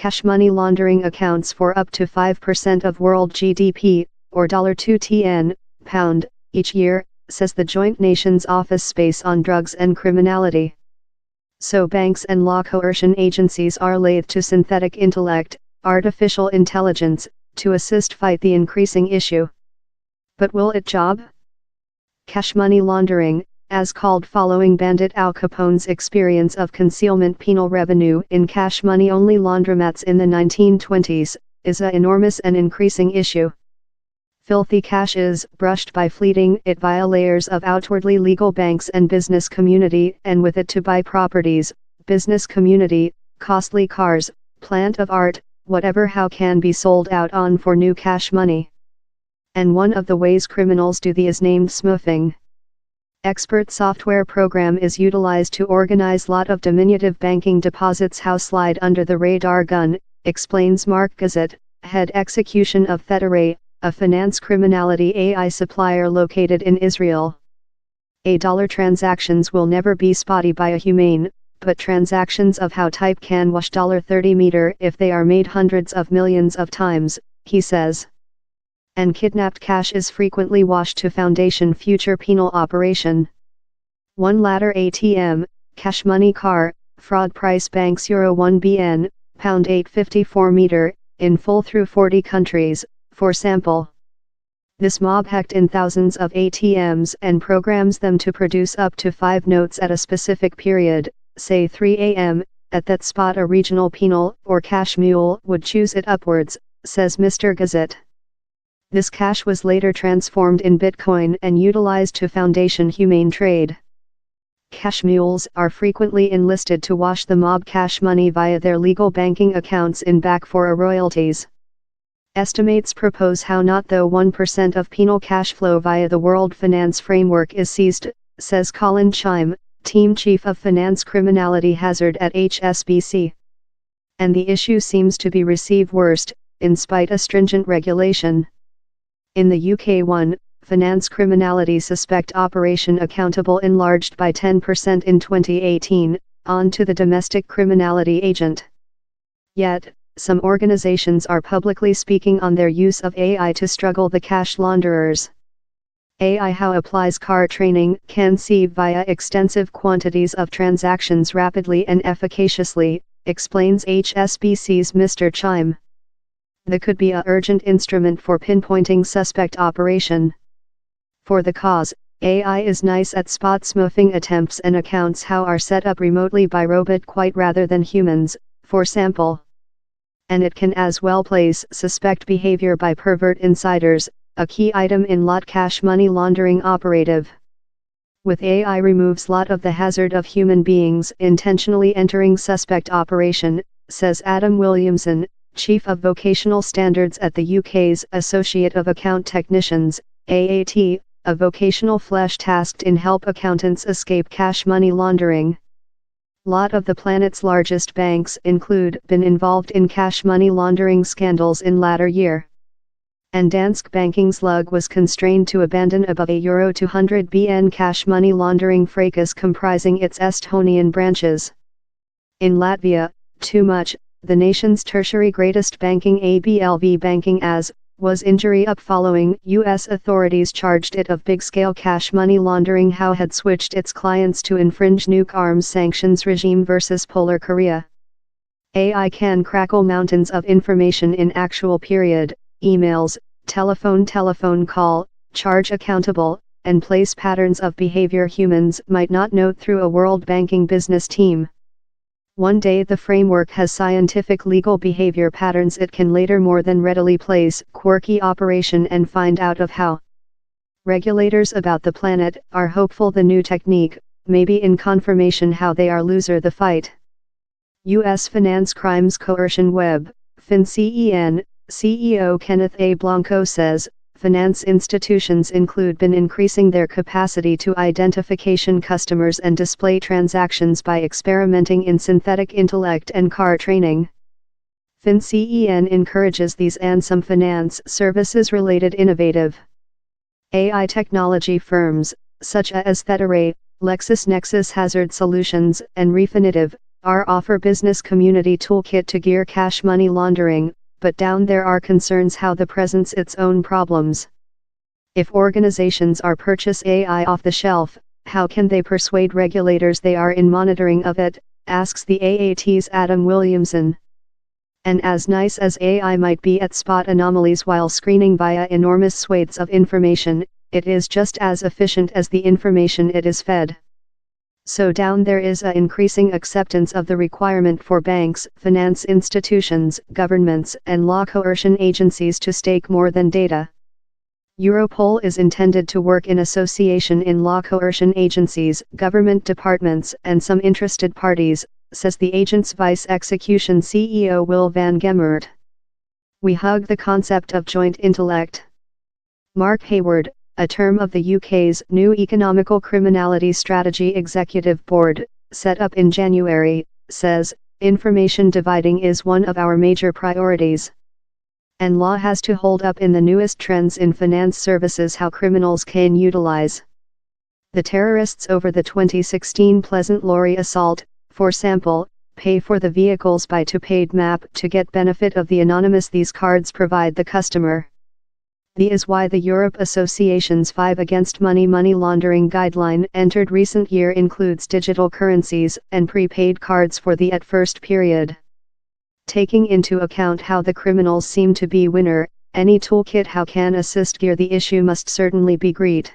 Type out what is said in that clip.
Cash money laundering accounts for up to 5% of world GDP, or $2 tn, each year, says the Joint Nations Office Space on Drugs and Criminality. So banks and law coercion agencies are lathe to synthetic intellect, artificial intelligence, to assist fight the increasing issue. But will it job? Cash money laundering, as called following Bandit Al Capone's experience of concealment penal revenue in cash money-only laundromats in the 1920s, is an enormous and increasing issue. Filthy cash is brushed by fleeting it via layers of outwardly legal banks and business community, and with it to buy properties, business community, costly cars, plant of art, whatever how can be sold out on for new cash money. And one of the ways criminals do the is named smoothing. Expert software program is utilized to organize lot of diminutive banking deposits how slide under the radar gun, explains Mark Gazette, head execution of Theteray, a finance criminality AI supplier located in Israel. $1 transactions will never be spotty by a humane, but transactions of how type can wash $30 meter if they are made hundreds of millions of times, he says. And kidnapped cash is frequently washed to foundation future penal operation. One latter ATM, cash money car, fraud price banks €1 BN, pound 854 meter, in full through 40 countries, for sample. This mob hacked in thousands of ATMs and programs them to produce up to 5 notes at a specific period, say 3 a.m., at that spot a regional penal or cash mule would choose it upwards, says Mr. Gazette. This cash was later transformed in Bitcoin and utilized to foundation humane trade. Cash mules are frequently enlisted to wash the mob cash money via their legal banking accounts in back for a royalties. Estimates propose how not though 1% of penal cash flow via the World Finance Framework is seized, says Colin Chime, Team Chief of Finance Criminality Hazard at HSBC. And the issue seems to be received worst, in spite of stringent regulation. In the UK, one finance criminality suspect operation accountable enlarged by 10% in 2018, on to the domestic criminality agent. Yet, some organizations are publicly speaking on their use of AI to struggle the cash launderers. AI how applies car training can sieve via extensive quantities of transactions rapidly and efficaciously, explains HSBC's Mr. Chime. That could be a urgent instrument for pinpointing suspect operation. For the cause, AI is nice at spot smoothing attempts and accounts how are set up remotely by robot quite rather than humans, for sample. And it can as well place suspect behavior by pervert insiders, a key item in lot cash money laundering operative. With AI removes lot of the hazard of human beings intentionally entering suspect operation, says Adam Williamson, Chief of Vocational Standards at the UK's Associate of Account Technicians, AAT, a vocational flesh tasked in help accountants escape cash money laundering. Lot of the planet's largest banks include been involved in cash money laundering scandals in latter year. And Danske Banking's lug was constrained to abandon above a €200 BN cash money laundering fracas comprising its Estonian branches. In Latvia, too much, the nation's tertiary greatest banking ABLV banking as, was injury up following U.S. authorities charged it of big-scale cash money laundering how had switched its clients to infringe nuke arms sanctions regime versus Polar Korea. AI can crackle mountains of information in actual period, emails, telephone call, charge accountable, and place patterns of behavior humans might not note through a world banking business team. One day the framework has scientific legal behavior patterns it can later more than readily place quirky operation and find out of how. Regulators about the planet are hopeful the new technique, maybe in confirmation how they are loser the fight. U.S. Finance Crimes Coercion Web, FinCEN, CEO Kenneth A. Blanco says, finance institutions include been increasing their capacity to identification customers and display transactions by experimenting in synthetic intellect and car training. FinCEN encourages these and some finance services related innovative AI technology firms, such as Theteray, LexisNexis Hazard Solutions, and Refinitiv, Our offer business community toolkit to gear cash money laundering, but down there are concerns how the presents its own problems. If organizations are purchase AI off the shelf, how can they persuade regulators they are in monitoring of it, asks the AAT's Adam Williamson. And as nice as AI might be at spot anomalies while screening via enormous swathes of information, it is just as efficient as the information it is fed. So down there is a increasing acceptance of the requirement for banks, finance institutions, governments, and law coercion agencies to stake more than data. Europol is intended to work in association in law coercion agencies, government departments, and some interested parties, says the agent's Vice Execution CEO Will van Gemert. We hug the concept of joint intellect. Mark Hayward, a term of the UK's new Economical Criminality Strategy Executive Board, set up in January, says, information dividing is one of our major priorities. And law has to hold up in the newest trends in finance services how criminals can utilize the terrorists over the 2016 Pleasant lorry assault, for sample, pay for the vehicle's buy-to-paid map to get benefit of the anonymous these cards provide the customer. The is why the Europe Association's 5 Against Money laundering guideline entered recent year includes digital currencies and prepaid cards for the at first period. Taking into account how the criminals seem to be winner, any toolkit how can assist gear the issue must certainly be great.